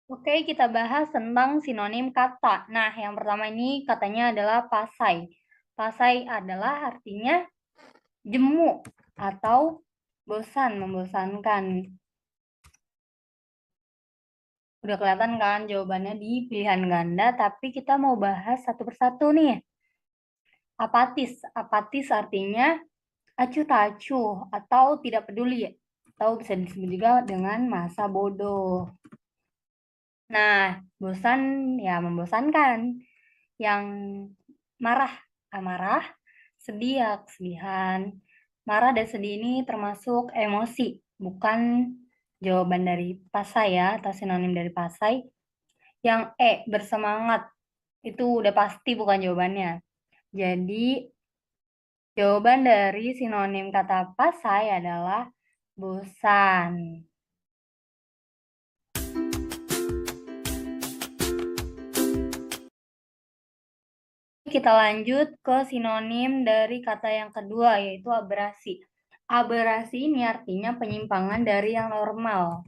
Oke, kita bahas tentang sinonim kata. Nah, yang pertama ini katanya adalah pasai. Pasai adalah artinya jemu atau bosan, membosankan. Udah kelihatan kan jawabannya di pilihan ganda, tapi kita mau bahas satu persatu nih. Apatis. Apatis artinya acuh tak acuh atau tidak peduli. Atau bisa disebut juga dengan masa bodoh. Nah, bosan ya membosankan. Yang marah, amarah, sedih ya kesedihan. Marah dan sedih ini termasuk emosi, bukan jawaban dari pasai ya, atau sinonim dari pasai. Yang bersemangat, itu udah pasti bukan jawabannya. Jadi, jawaban dari sinonim kata pasai adalah bosan. Kita lanjut ke sinonim dari kata yang kedua, yaitu aberasi. Aberasi ini artinya penyimpangan dari yang normal.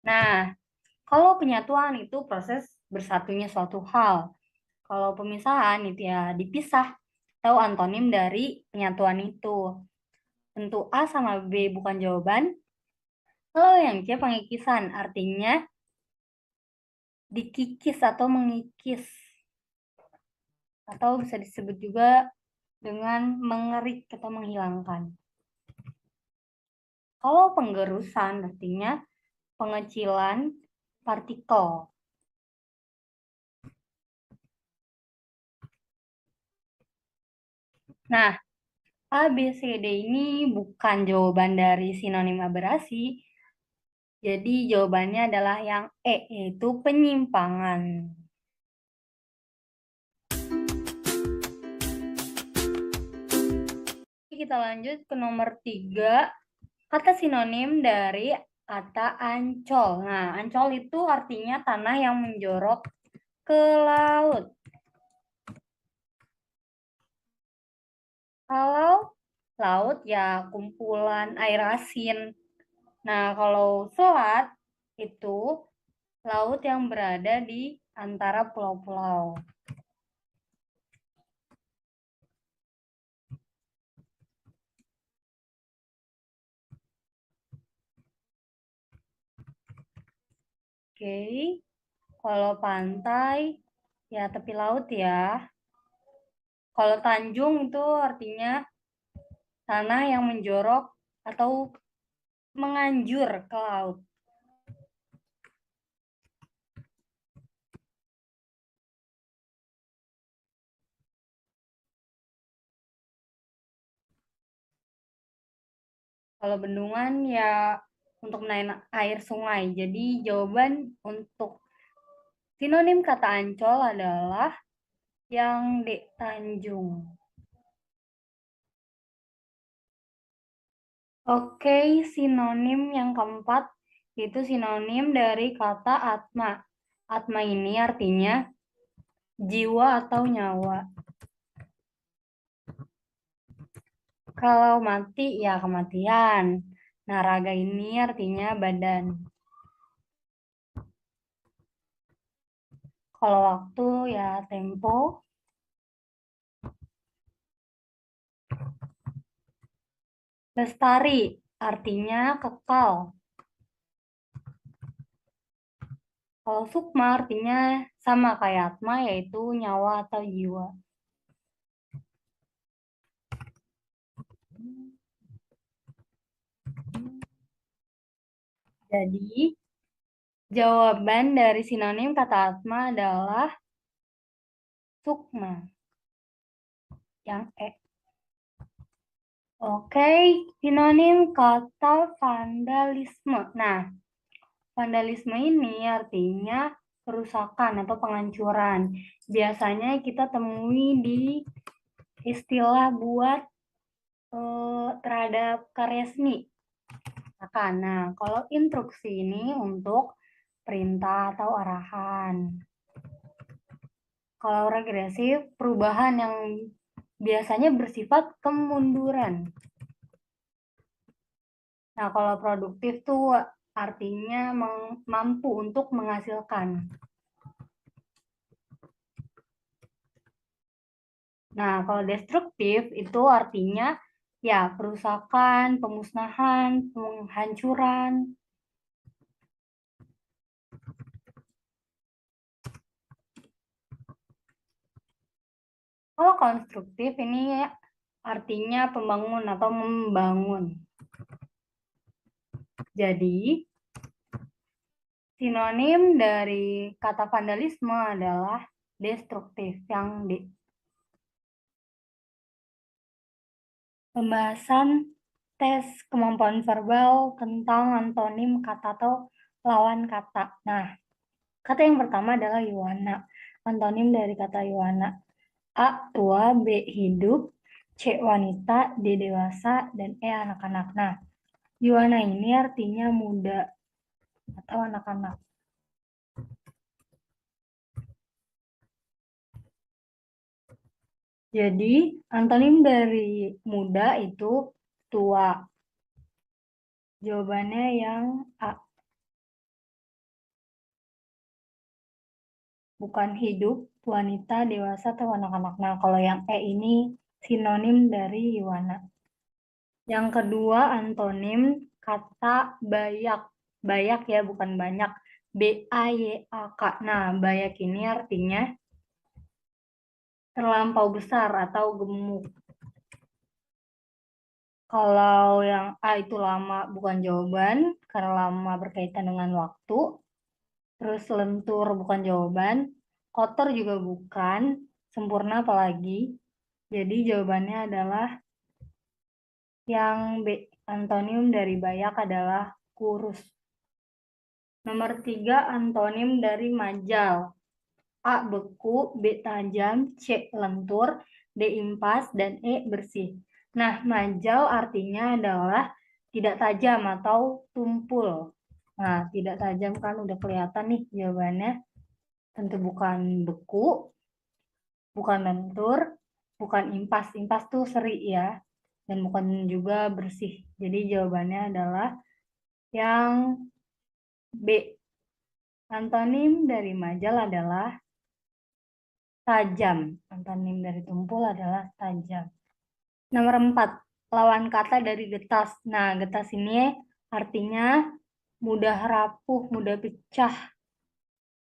Nah, kalau penyatuan itu proses bersatunya suatu hal. Kalau pemisahan itu ya dipisah atau antonim dari penyatuan itu. Tentu A sama B bukan jawaban. Kalau yang C pengikisan artinya dikikis atau mengikis. Atau bisa disebut juga dengan mengerik atau menghilangkan. Kalau penggerusan artinya pengecilan partikel. Nah, A, B, C, D ini bukan jawaban dari sinonim aberasi. Jadi jawabannya adalah yang yaitu penyimpangan. Kita lanjut ke nomor 3, kata sinonim dari kata ancol. Nah, ancol itu artinya tanah yang menjorok ke laut. Kalau laut ya kumpulan air asin. Nah, kalau selat itu laut yang berada di antara pulau-pulau. Oke, kalau pantai ya tepi laut ya. Kalau tanjung itu artinya tanah yang menjorok atau menganjur ke laut. Kalau bendungan ya untuk menahan air sungai. Jadi jawaban untuk sinonim kata ancol adalah yang D, Tanjung. Oke, sinonim yang keempat itu sinonim dari kata atma. Atma ini artinya jiwa atau nyawa. Kalau mati ya kematian. Nah, raga ini artinya badan. Kalau waktu ya tempo. Lestari artinya kekal. Kalau sukma artinya sama kayak atma, yaitu nyawa atau jiwa. Jadi, jawaban dari sinonim kata atma adalah sukma. Yang Oke, sinonim kata vandalisme. Nah, vandalisme ini artinya kerusakan atau penghancuran. Biasanya kita temui di istilah buat terhadap karya seni. Nah, kalau instruksi ini untuk perintah atau arahan. Kalau regresif, perubahan yang biasanya bersifat kemunduran. Nah, kalau produktif tuh artinya mampu untuk menghasilkan. Nah, kalau destruktif itu artinya ya perusakan, pemusnahan, penghancuran. Kalau konstruktif ini artinya pembangun atau membangun. Jadi, sinonim dari kata vandalisme adalah destruktif yang pembahasan tes kemampuan verbal tentang antonim kata atau lawan kata. Nah, kata yang pertama adalah Yuwana. Antonim dari kata Yuwana. A. Tua, B. Hidup, C. Wanita, D. Dewasa, dan E. Anak-anak. Nah, Yuwana ini artinya muda atau anak-anak. Jadi, antonim dari muda itu tua. Jawabannya yang A. Bukan hidup, wanita, dewasa, atau anak-anak. Nah, kalau yang E ini sinonim dari Yuwana. Yang kedua, antonim kata bayak. Bayak ya, bukan banyak. B-A-Y-A-K. Nah, bayak ini artinya terlampau besar atau gemuk. Kalau yang A itu lama bukan jawaban, karena lama berkaitan dengan waktu. Terus lentur bukan jawaban, kotor juga bukan, sempurna apalagi. Jadi jawabannya adalah yang B. Antonim dari bayak adalah kurus. Nomor 3, antonim dari majal. A. Beku, B. Tajam, C. Lentur, D. Impas, dan E. Bersih. Nah, majal artinya adalah tidak tajam atau tumpul. Nah, tidak tajam kan udah kelihatan nih jawabannya. Tentu bukan beku, bukan lentur, bukan impas. Impas tuh seri ya, dan bukan juga bersih. Jadi jawabannya adalah yang B. Antonim dari majal adalah tajam. Antonim dari tumpul adalah tajam. Nomor 4, lawan kata dari getas. Nah, getas ini artinya mudah rapuh, mudah pecah.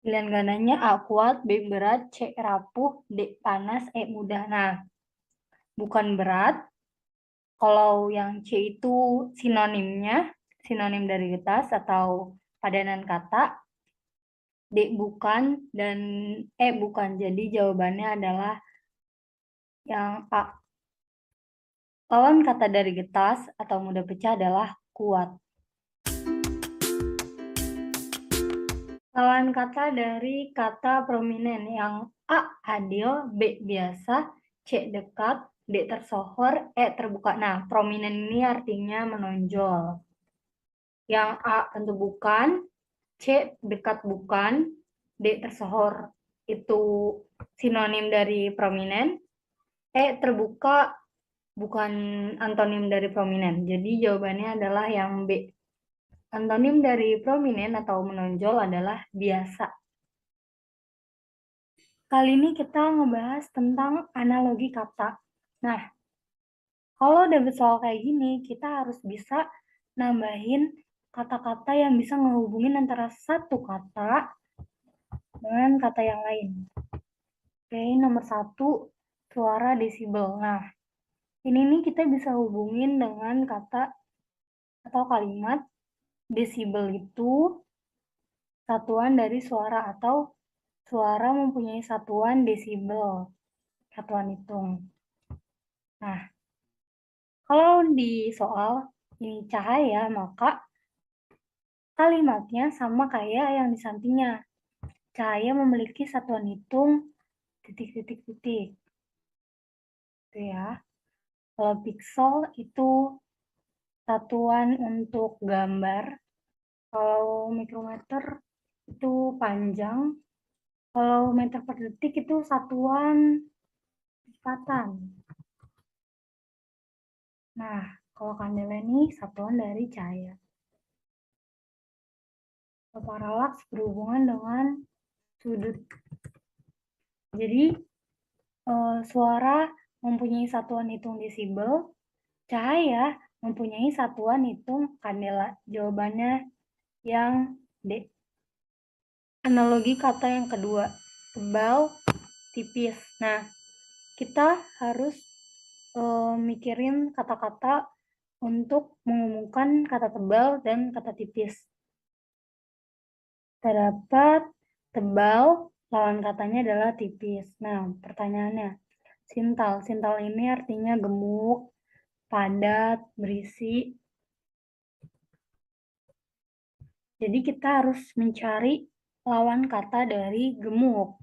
Pilihan gandanya A kuat, B berat, C rapuh, D panas, E mudah. Nah, bukan berat. Kalau yang C itu sinonimnya, sinonim dari getas atau padanan kata. D bukan dan E bukan. Jadi jawabannya adalah yang A. Lawan kata dari getas atau mudah pecah adalah kuat. Lawan kata dari kata prominent yang A. Adil, B. Biasa, C. Dekat, D. Tersohor, E. Terbuka. Nah, prominent ini artinya menonjol. Yang A tentu bukan, C. Dekat bukan, D. Tersohor itu sinonim dari prominent, E. Terbuka bukan antonim dari prominent. Jadi jawabannya adalah yang B. Antonim dari prominent atau menonjol adalah biasa. Kali ini kita ngebahas tentang analogi kata. Nah, kalau dapet soal kayak gini, kita harus bisa nambahin kata-kata yang bisa ngehubungin antara satu kata dengan kata yang lain. Oke, nomor 1, suara desibel. Nah, ini nih kita bisa hubungin dengan kata atau kalimat desibel itu satuan dari suara atau suara mempunyai satuan desibel, satuan hitung. Nah, kalau di soal ini cahaya, maka kalimatnya sama kayak yang di sampingnya. Cahaya memiliki satuan hitung titik-titik-titik. Itu ya. Kalau pixel itu satuan untuk gambar. Kalau mikrometer itu panjang. Kalau meter per detik itu satuan kecepatan. Nah, Kalau kandela ini satuan dari cahaya. Paralaks berhubungan dengan sudut. Jadi suara mempunyai satuan hitung desibel, cahaya mempunyai satuan hitung kandela. Jawabannya yang D. Analogi kata yang kedua, tebal, tipis. Nah, kita harus mikirin kata-kata untuk mengumumkan kata tebal dan kata tipis. Terdapat tebal, lawan katanya adalah tipis. Nah, pertanyaannya, sintal. Sintal ini artinya gemuk, padat, berisi. Jadi kita harus mencari lawan kata dari gemuk.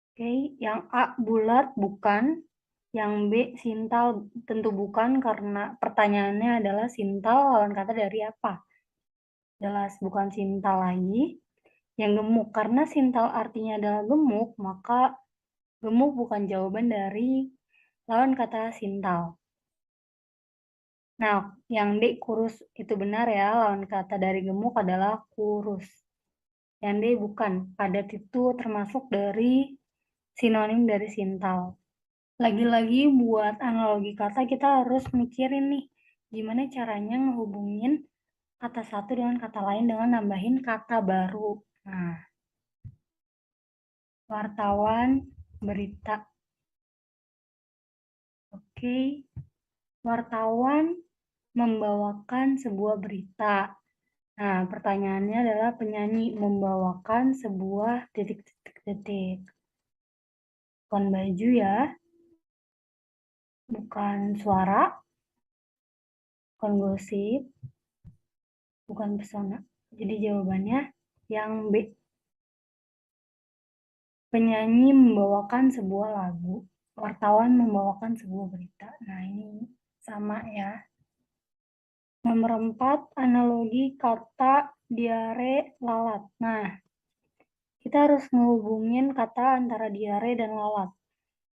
Oke, yang A bulat bukan, yang B sintal tentu bukan karena pertanyaannya adalah sintal lawan kata dari apa? Jelas bukan sintal lagi. Yang gemuk, karena sintal artinya adalah gemuk, maka gemuk bukan jawaban dari lawan kata sintal. Nah, yang D kurus itu benar ya, lawan kata dari gemuk adalah kurus. Yang D bukan, padat itu termasuk dari sinonim dari sintal. Lagi-lagi buat analogi kata kita harus mikirin nih, gimana caranya ngehubungin kata satu dengan kata lain dengan nambahin kata baru. Nah, wartawan, berita. Oke, wartawan membawakan sebuah berita. Nah, pertanyaannya adalah penyanyi membawakan sebuah titik-titik-titik. Bukan baju ya, bukan suara, bukan gosip, bukan pesona. Jadi jawabannya yang B. Penyanyi membawakan sebuah lagu, wartawan membawakan sebuah berita. Nah, ini sama ya. Nomor 4, analogi kata diare lalat. Nah, kita harus menghubungin kata antara diare dan lalat.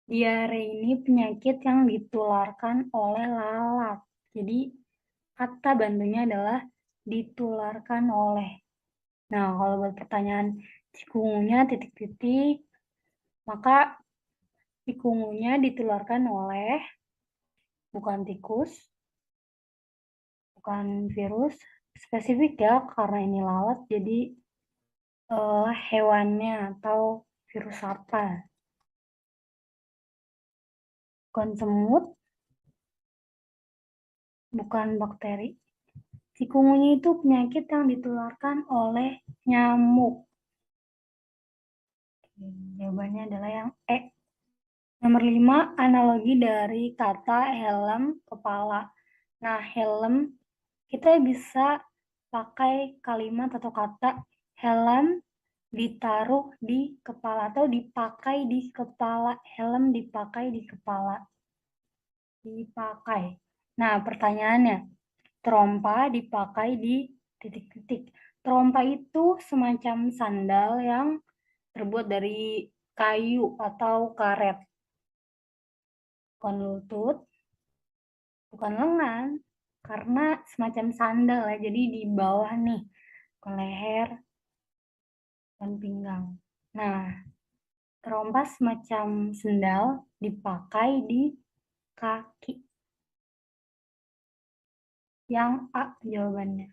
Diare ini penyakit yang ditularkan oleh lalat. Jadi, kata bantunya adalah ditularkan oleh. Nah, kalau buat pertanyaan cikungunya titik-titik, maka cikungunya ditularkan oleh bukan tikus, bukan virus, spesifik ya karena ini lalat, jadi hewannya atau virus apa. Bukan semut, bukan bakteri. Cikungunya itu penyakit yang ditularkan oleh nyamuk. Jawabannya adalah yang E. Nomor 5, analogi dari kata helm kepala. Nah, helm kita bisa pakai kalimat atau kata helm ditaruh di kepala atau dipakai di kepala. Helm dipakai di kepala. Dipakai. Nah, pertanyaannya, trompa dipakai di titik-titik. Trompa itu semacam sandal yang terbuat dari kayu atau karet. Bukan lutut, bukan lengan, karena semacam sandal ya, jadi di bawah nih, ke leher dan pinggang. Nah, terompas semacam sandal dipakai di kaki. Yang A jawabannya.